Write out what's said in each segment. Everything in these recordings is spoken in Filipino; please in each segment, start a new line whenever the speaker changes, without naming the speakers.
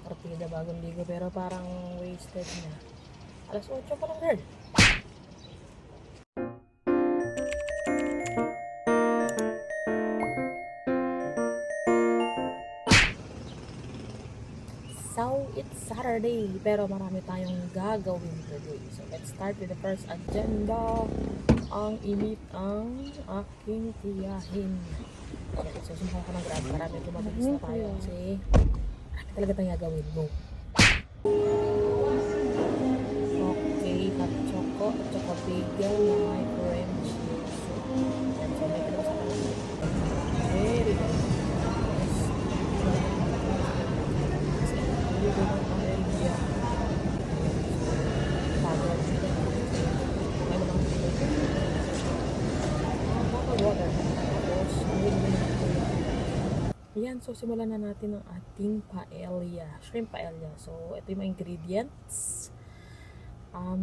partida bagong ligo pero parang wasted na. Alas 8 pa lang, girl. So, it's Saturday, pero marami tayong gagawin today. So, let's start with the first agenda. Ang init ang aking tiyahin. Okay, so, sumakot ko ng grab. Marami lumabas na tayo kasi marami talaga tayong gagawin. Go! Okay, hot choco at choco bagel na may cream cheese. Yan, so may pinag sa kanila. Very good. Ayan, so simulan na natin ang ating paella, shrimp paella. So, ito yung mga ingredients.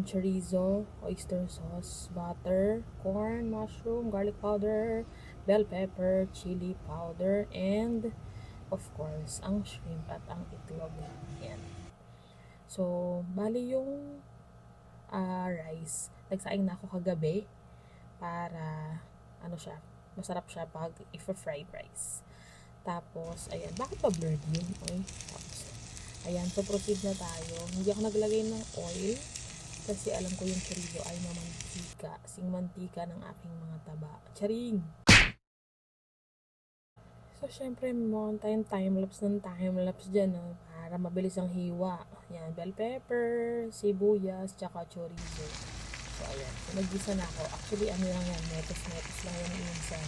Chorizo, oyster sauce, butter, corn, mushroom, garlic powder, bell pepper, chili powder, and of course, ang shrimp at ang itlog. Ayan. So, bali yung rice. Nagsaing na ako kagabi para ano siya, masarap siya pag if-fried rice. Tapos, ayan, bakit pa blurred yun? Oy, tapos, ayan, so proceed na tayo. Hindi ako naglagay ng oil kasi alam ko yung chorizo ay mamantika. Sing mantika ng aking mga taba. Charing! So, syempre, mo tayong time-lapse ng time-lapse dyan, no? Para mabilis ang hiwa. Ayan, bell pepper, sibuyas, tsaka chorizo. So, ayan. So, nag-gisa na ako. Actually, ano lang yan, metos-metos lang yan minsan.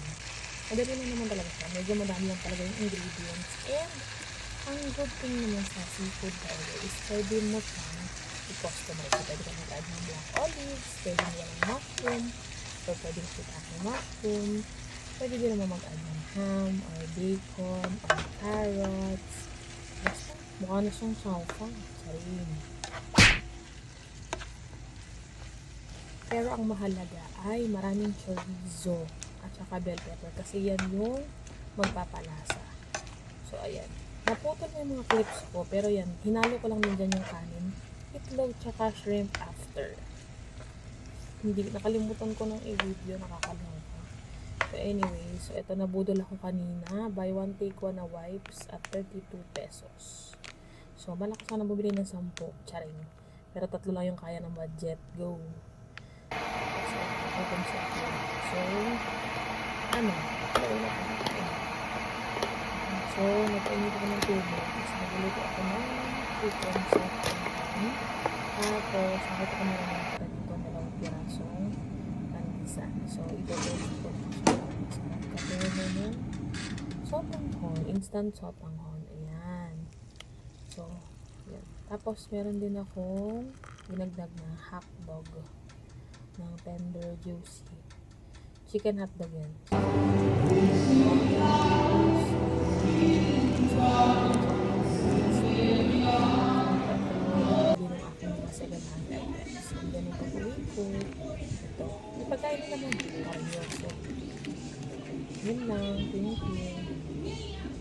Madali lang naman talaga siya. Medyo madami lang talaga yung ingredients. And, ang good thing naman sa seafood talaga is pwede mo siyang i-customize. So, pwede ka mag-add ng black olives, pwede mo ng mushroom, or pwede shiitake mushroom, pwede din naman mag-add ng ham, or bacon, or carrots. Basta, mukha na siyang saufa. Sarin. Pero ang mahalaga ay maraming chorizo at saka bell pepper kasi yan yung magpapalasa. So, ayan. Naputol na yung mga clips ko pero yan, hinalo ko lang din dyan yung kanin, itlog, tsaka shrimp after. Hindi, nakalimutan ko ng i-video, nakakalimutan. So, anyway, so ito nabudol ako kanina. Buy one, take one na wipes at 32 pesos. So, malakas sana bumili ng 10. Charing. Pero 3 lang yung kaya ng budget. Go! So, ano? So, nagpainit ako ng tubig. Tapos, naguluto ako ng chicken sa pan. Tapos, nakita ko na rin nakita dito dalawang pirasong pandisa. So, ito-toast ko na siya. Masarap kasi yung sotanghon. Instant sotanghon. Ayan. So, yan. Tapos, meron din akong dinagdag na hotdog ng tender juicy chicken hotdog yan. Ito. Ipagkain na naman. So, yun lang. Thank you.